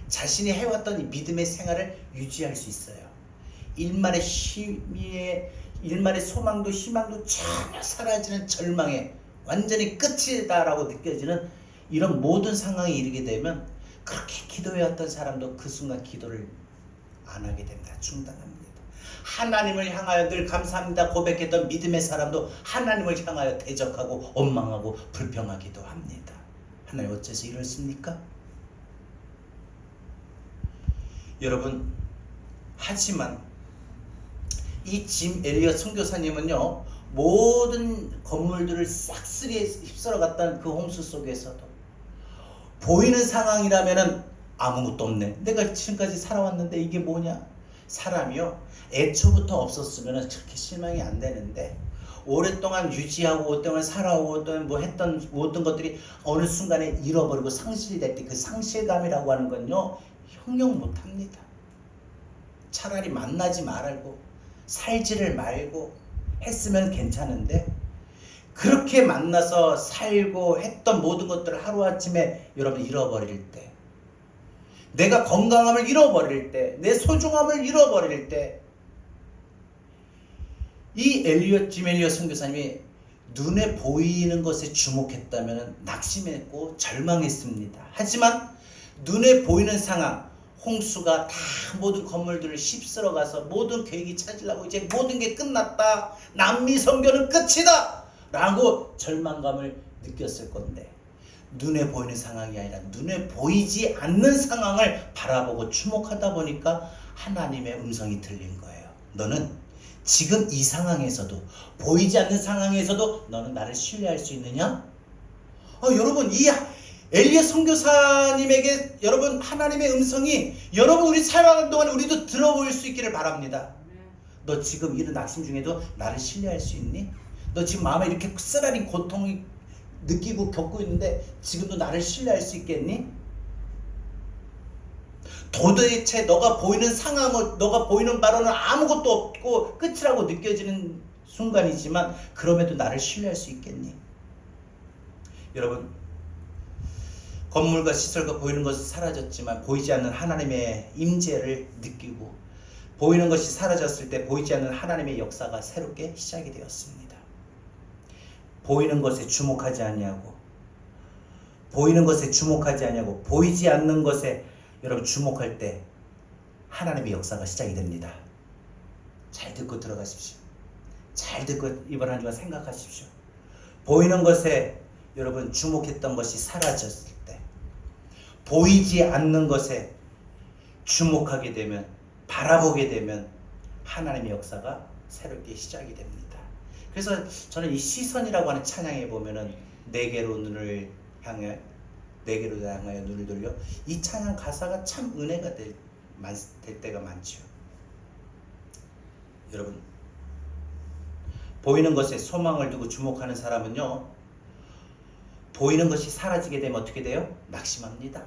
자신이 해왔던 이 믿음의 생활을 유지할 수 있어요. 일말의 소망도 희망도 전혀 사라지는 절망에 완전히 끝이다라고 느껴지는 이런 모든 상황에 이르게 되면 그렇게 기도해왔던 사람도 그 순간 기도를 안 하게 됩니다. 중단합니다. 하나님을 향하여 늘 감사합니다 고백했던 믿음의 사람도 하나님을 향하여 대적하고 원망하고 불평하기도 합니다. 하나님 어째서 이렇습니까? 여러분, 하지만 이 짐 엘리엇 선교사님은요, 모든 건물들을 싹쓸이 휩쓸어갔던 그 홍수 속에서도 보이는 상황이라면은 아무것도 없네, 내가 지금까지 살아왔는데 이게 뭐냐, 사람이요, 애초부터 없었으면 그렇게 실망이 안 되는데, 오랫동안 유지하고 오랫동안 살아오던 뭐 했던 모든 것들이 어느 순간에 잃어버리고 상실될 때 그 상실감이라고 하는 건요, 형용 못합니다. 차라리 만나지 말고 살지를 말고 했으면 괜찮은데, 그렇게 만나서 살고 했던 모든 것들을 하루아침에 여러분 잃어버릴 때, 내가 건강함을 잃어버릴 때, 내 소중함을 잃어버릴 때, 이 짐 엘리엇 선교사님이 눈에 보이는 것에 주목했다면 낙심했고 절망했습니다. 하지만 눈에 보이는 상황, 홍수가 다 모든 건물들을 휩쓸어 가서 모든 계획이 찾으려고 이제 모든 게 끝났다, 남미 선교는 끝이다 라고 절망감을 느꼈을 건데, 눈에 보이는 상황이 아니라 눈에 보이지 않는 상황을 바라보고 주목하다 보니까 하나님의 음성이 들린 거예요. 너는 지금 이 상황에서도, 보이지 않는 상황에서도 너는 나를 신뢰할 수 있느냐? 여러분, 이 엘리야 선교사님에게 여러분 하나님의 음성이 여러분 우리 살아가는 동안에 우리도 들어볼 수 있기를 바랍니다. 너 지금 이런 낙심 중에도 나를 신뢰할 수 있니? 너 지금 마음에 이렇게 쓰라린 고통이 느끼고 겪고 있는데 지금도 나를 신뢰할 수 있겠니? 도대체 너가 보이는 상황을, 너가 보이는 바로는 아무것도 없고 끝이라고 느껴지는 순간이지만 그럼에도 나를 신뢰할 수 있겠니? 여러분, 건물과 시설과 보이는 것이 사라졌지만 보이지 않는 하나님의 임재를 느끼고, 보이는 것이 사라졌을 때 보이지 않는 하나님의 역사가 새롭게 시작이 되었습니다. 보이는 것에 주목하지 아니하고, 보이는 것에 주목하지 아니하고 보이지 않는 것에 여러분 주목할 때 하나님의 역사가 시작이 됩니다. 잘 듣고 들어가십시오. 잘 듣고 이번 한 주간 생각하십시오. 보이는 것에 여러분 주목했던 것이 사라졌을 때, 보이지 않는 것에 주목하게 되면, 바라보게 되면 하나님의 역사가 새롭게 시작이 됩니다. 그래서 저는 이 시선이라고 하는 찬양에 보면은 내게로 향하여 눈을 돌려, 이 찬양 가사가 참 은혜가 될 때가 많죠. 여러분, 보이는 것에 소망을 두고 주목하는 사람은요, 보이는 것이 사라지게 되면 어떻게 돼요? 낙심합니다.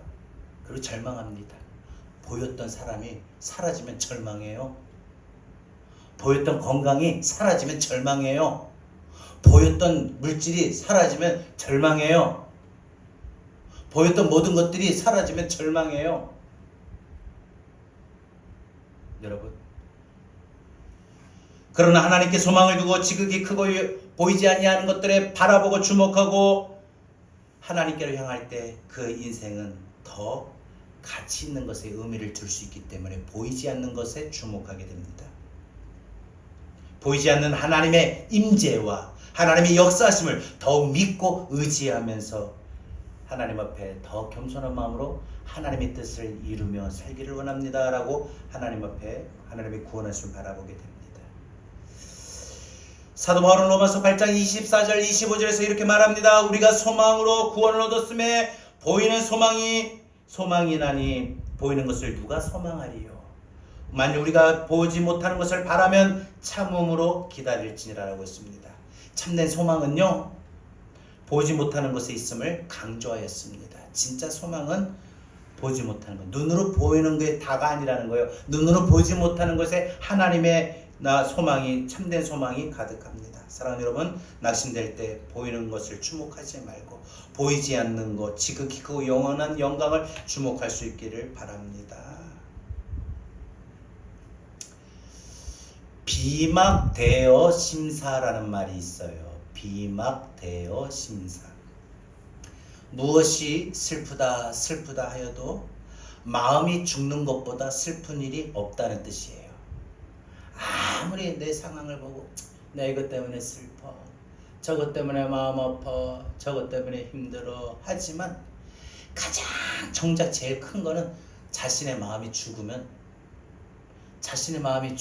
그리고 절망합니다. 보였던 사람이 사라지면 절망해요. 보였던 건강이 사라지면 절망해요. 보였던 물질이 사라지면 절망해요. 보였던 모든 것들이 사라지면 절망해요. 여러분, 그러나 하나님께 소망을 두고 지극히 크고 보이지 아니하는 것들에 바라보고 주목하고 하나님께로 향할 때 그 인생은 더 가치 있는 것에 의미를 둘 수 있기 때문에 보이지 않는 것에 주목하게 됩니다. 보이지 않는 하나님의 임재와 하나님의 역사하심을 더욱 믿고 의지하면서 하나님 앞에 더 겸손한 마음으로 하나님의 뜻을 이루며 살기를 원합니다 라고 하나님 앞에 하나님의 구원하심을 바라보게 됩니다. 사도 바울은 로마서 8장 24절 25절에서 이렇게 말합니다. 우리가 소망으로 구원을 얻었음에 보이는 소망이나니 보이는 것을 누가 소망하리요? 만일 우리가 보지 못하는 것을 바라면 참음으로 기다릴지니라라고 했습니다. 참된 소망은요, 보지 못하는 것에 있음을 강조하였습니다. 진짜 소망은 보지 못하는 것, 눈으로 보이는 게 다가 아니라는 거예요. 눈으로 보지 못하는 것에 하나님의 소망이, 참된 소망이 가득합니다. 사랑하는 여러분, 낙심될 때 보이는 것을 주목하지 말고 보이지 않는 것, 지극히 크고 영원한 영광을 주목할 수 있기를 바랍니다. 비막대어 심사라는 말이 있어요. 비막대어 심사. 무엇이 슬프다 하여도 마음이 죽는 것보다 슬픈 일이 없다는 뜻이에요. 아무리 내 상황을 보고 나 이것 때문에 슬퍼, 저것 때문에 마음 아파, 저것 때문에 힘들어 하지만 가장 정작 제일 큰 거는 자신의 마음이 죽으면, 자신의 마음의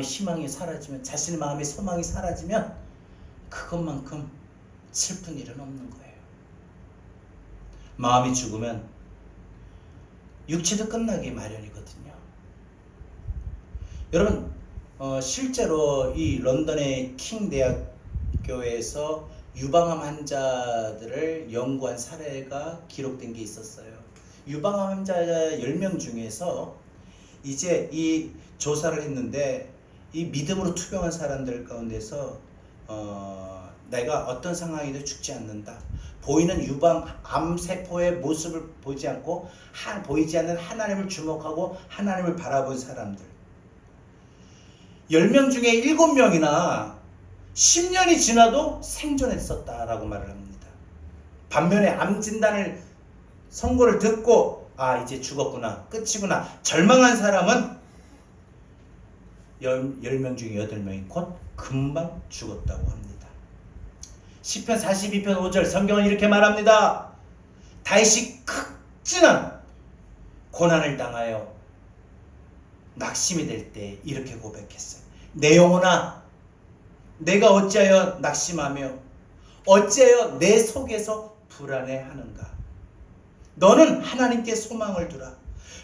희망이 사라지면, 자신의 마음의 소망이 사라지면 그것만큼 슬픈 일은 없는 거예요. 마음이 죽으면 육체도 끝나기 마련이거든요. 여러분, 실제로 이 런던의 킹 대학교에서 유방암 환자들을 연구한 사례가 기록된 게 있었어요. 유방암 환자 10명 중에서 이제 이 조사를 했는데, 이 믿음으로 투병한 사람들 가운데서 내가 어떤 상황이도 죽지 않는다, 보이는 유방암 세포의 모습을 보지 않고 보이지 않는 하나님을 주목하고 하나님을 바라본 사람들 10명 중에 7명이나 10년이 지나도 생존했었다라고 말을 합니다. 반면에 암 진단을 선고를 듣고 이제 죽었구나, 끝이구나 절망한 사람은 10명 중에 8명이 곧 금방 죽었다고 합니다. 시편 42편 5절 성경은 이렇게 말합니다. 다윗이 극진한 고난을 당하여 낙심이 될 때 이렇게 고백했어요. 내 영혼아, 내가 어찌하여 낙심하며 어찌하여 내 속에서 불안해하는가. 너는 하나님께 소망을 두라.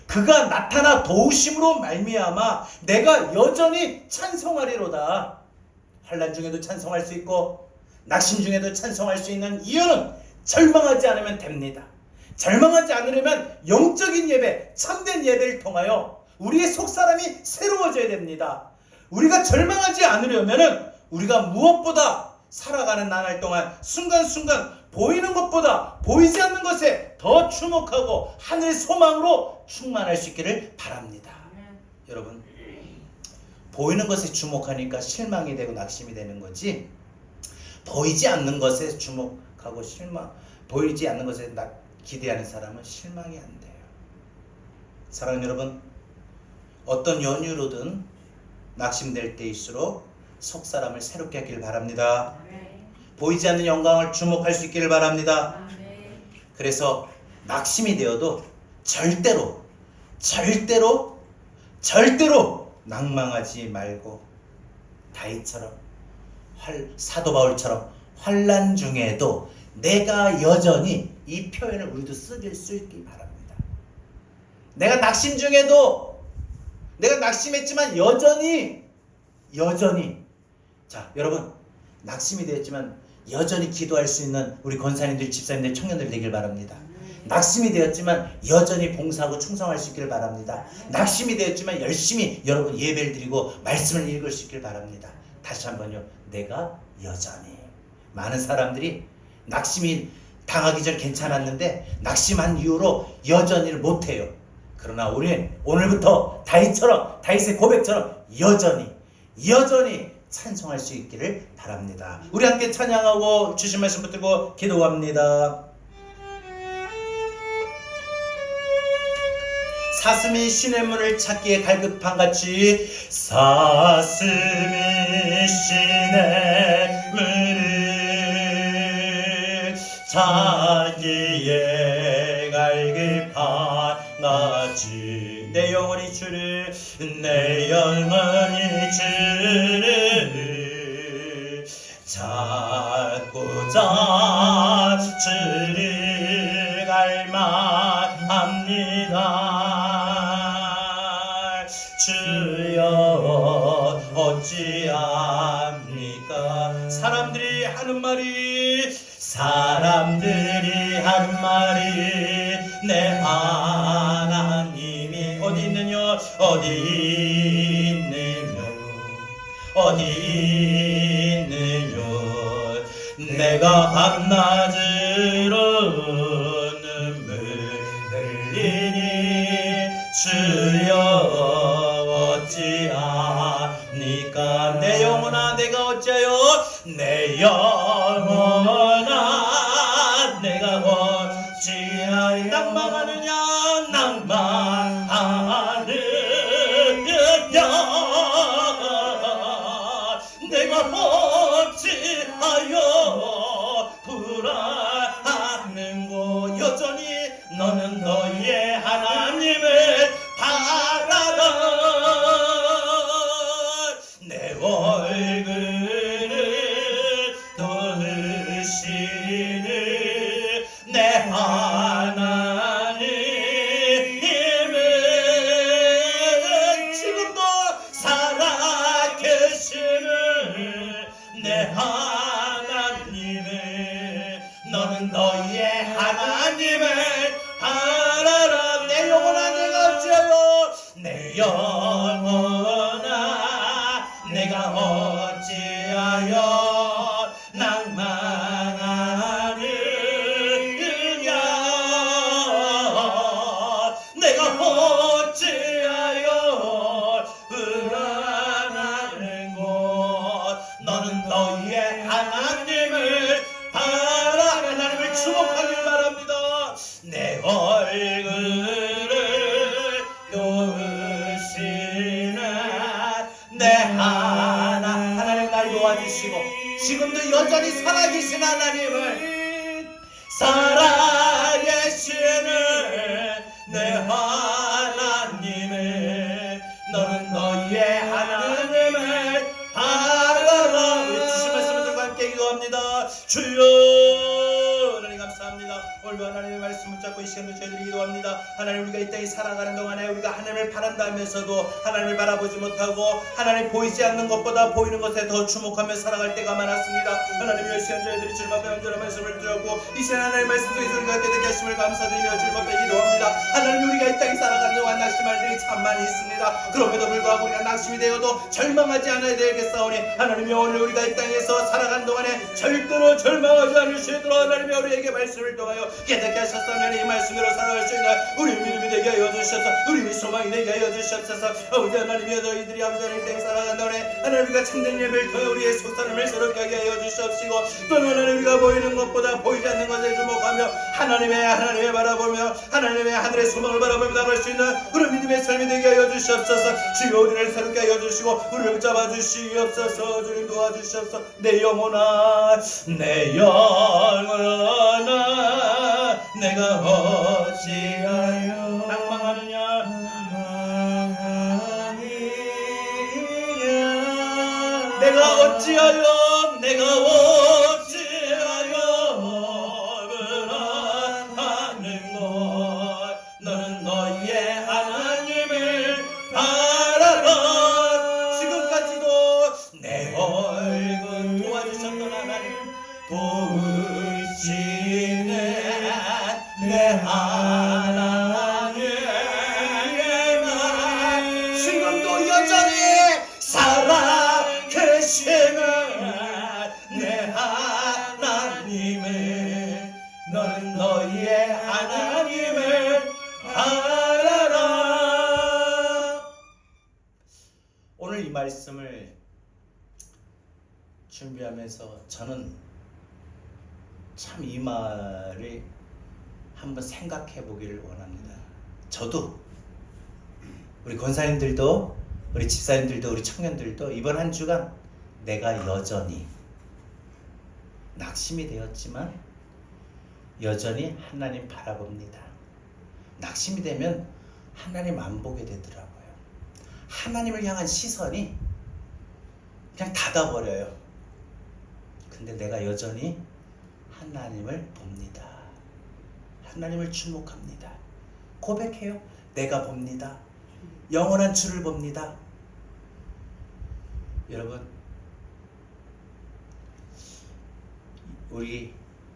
그가 나타나 도우심으로 말미암아 내가 여전히 찬송하리로다. 환난 중에도 찬송할 수 있고 낙심 중에도 찬송할 수 있는 이유는 절망하지 않으면 됩니다. 절망하지 않으려면 영적인 예배, 참된 예배를 통하여 우리의 속사람이 새로워져야 됩니다. 우리가 절망하지 않으려면 우리가 무엇보다 살아가는 나날 동안 순간순간 보이는 것보다 보이지 않는 것에 더 주목하고 하늘 소망으로 충만할 수 있기를 바랍니다. 여러분, 보이는 것에 주목하니까 실망이 되고 낙심이 되는 거지, 보이지 않는 것에 주목하고 보이지 않는 것에 기대하는 사람은 실망이 안 돼요. 사랑하는 여러분, 어떤 연유로든 낙심될 때일수록 속사람을 새롭게 하기를 바랍니다. 보이지 않는 영광을 주목할 수 있기를 바랍니다. 그래서 낙심이 되어도 절대로 낭망하지 말고 다윗처럼 사도 바울처럼 환난 중에도 내가 여전히, 이 표현을 우리도 쓸 수 있기 바랍니다. 내가 낙심 중에도, 내가 낙심했지만 여전히 자, 여러분, 낙심이 되었지만 여전히 기도할 수 있는 우리 권사님들, 집사님들, 청년들 되길 바랍니다. 낙심이 되었지만 여전히 봉사하고 충성할 수 있기를 바랍니다. 낙심이 되었지만 열심히 여러분 예배를 드리고 말씀을 읽을 수 있기를 바랍니다. 다시 한번요, 내가 여전히. 많은 사람들이 낙심이 당하기 전 괜찮았는데 낙심한 이후로 여전히를 못해요. 그러나 우리는 오늘부터 다윗의 고백처럼 여전히 찬송할 수 있기를 바랍니다. 우리 함께 찬양하고 주신 말씀 붙들고 기도합니다. 사슴이 신의 문을 찾기에 갈급한같이 사슴이 신의 문을 찾기에 갈급한같이 내 영혼이 주를 찾고자 주를 갈망합니다. 주여 어찌합니까? 사람들이 하는 말이 내 하나님이 어디 있느냐 내가 밤낮으로 눈물 흘리니 주여 어찌합니까? 내 영혼아 내가 어찌하여 내 영혼아 내가 어찌하여 낭망하느냐 내가 어찌하여 불안하는고 여전히 너는 너의 하나님을 바라라 내 얼굴을 돌으시는 내 하나님 내 영혼아 내가 어찌하여 낭만하느냐 내가 어찌하여 불안하는 곳 너는 너희의 하나님을 바라 하나님을 주목하길 바랍니다. 내 얼굴을 도우시는 내 하나님 날 도와주시고 지금도 여전히 살아계신 하나님을 살아계시는 내 하나님을 너는 너희의 하나님을 바라라. 우리 주신 말씀을 들고 함께 기도합니다. 주여 하나님 감사합니다. 오늘도 하나님의 말씀 붙잡고 이 시간도 저희들이 기도합니다. 하나님 우리가 이 땅에 살아가는 동안에 우리가 하나님을 바란다 하면서도 하나님을 바라보지 못하고 하나님 보이지 않는 것보다 보이는 것에 더 주목하며 살아갈 때가 많았습니다. 하나님 이 시간 저희들이 주님 앞에 언제나 말씀을 드렸고 이 시간 하나님의 말씀 속에서 우리가 깨닫게 하심을 감사드리며 주님 앞에 기도합니다. 하나님 우리가 이 땅에 살아가는 동안 낙심할 일이 참 많이 있습니다. 그럼에도 불구하고 우리가 낙심이 되어도 절망하지 않아야 되겠사오니 하나님이 오늘 우리가 이 땅에서 살아가는 동안에 절대로 절망하지 않으시도록 하나님이 우리에게 말씀을 통하여 깨닫게 하셔서 하나님의 말씀으로 살아갈 수 있는 우리 믿음이 되게 하여 주셔서 우리 소망이 되게 하여 주셔서 아버지 하나님이여 저희들이 아버지 하나님 땅에 살아가는 동안에 하나님 우리가 참된 예배를 통해 우리의 속사람을 새롭게 하게 하여 주시옵시고 또 하나님 우리가 보이는 것보다 보이지 않는 것에 주목하며 하나님의 바라보며 하나님의 하늘의 소망을 바라보며 나갈 수 있는 우리 믿음의 삶이 되게 하여 주시옵소서. 주여 우리를 새롭게 하여 주시고 우리를 잡아 주시옵소서. 주님 도와주시옵소서. 내 영혼아 내가 어찌하여 낭망하느냐 내가 어찌하여 불안하는 것 너는 너희의 하나님을 바라라. 지금까지도 내 얼굴 도와주셨던 하나님 도우시는 내 하나님 지금도 여전히 살아계시는 내 하나님을 너는 너희의 하나님을 바라라. 오늘 이 말씀을 준비하면서 저는 참 이 말을 한번 생각해 보기를 원합니다. 저도 우리 권사님들도 우리 집사님들도 우리 청년들도 이번 한 주간 내가 여전히 낙심이 되었지만 여전히 하나님 바라봅니다. 낙심이 되면 하나님 안 보게 되더라고요. 하나님을 향한 시선이 그냥 닫아버려요. 근데 내가 여전히 하나님을 봅니다. 하나님을 주목합니다. 고백해요. 내가 봅니다. 영원한 주를 봅니다. 여러분, 우리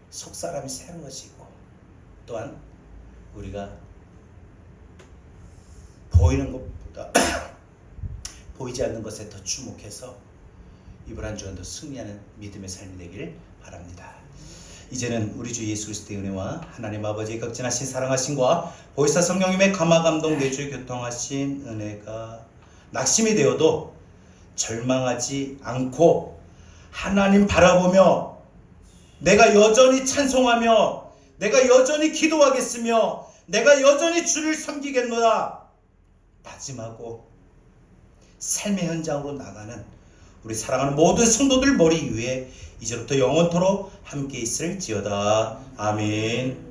속사람이 새로워지고 또한 우리가 보이는 것보다 보이지 않는 것에 더 주목해서 이번 한 주간도 승리하는 믿음의 삶이 되길 바랍니다. 이제는 우리 주 예수 그리스도의 은혜와 하나님 아버지의 극진하신 사랑하심과 보혜사 성령님의 감화 감동 내주 교통하신 은혜가 낙심이 되어도 절망하지 않고 하나님 바라보며 내가 여전히 찬송하며 내가 여전히 기도하겠으며 내가 여전히 주를 섬기겠노라 다짐하고 삶의 현장으로 나가는 우리 사랑하는 모든 성도들 머리 위에 이제부터 영원토록 함께 있을지어다. 아멘.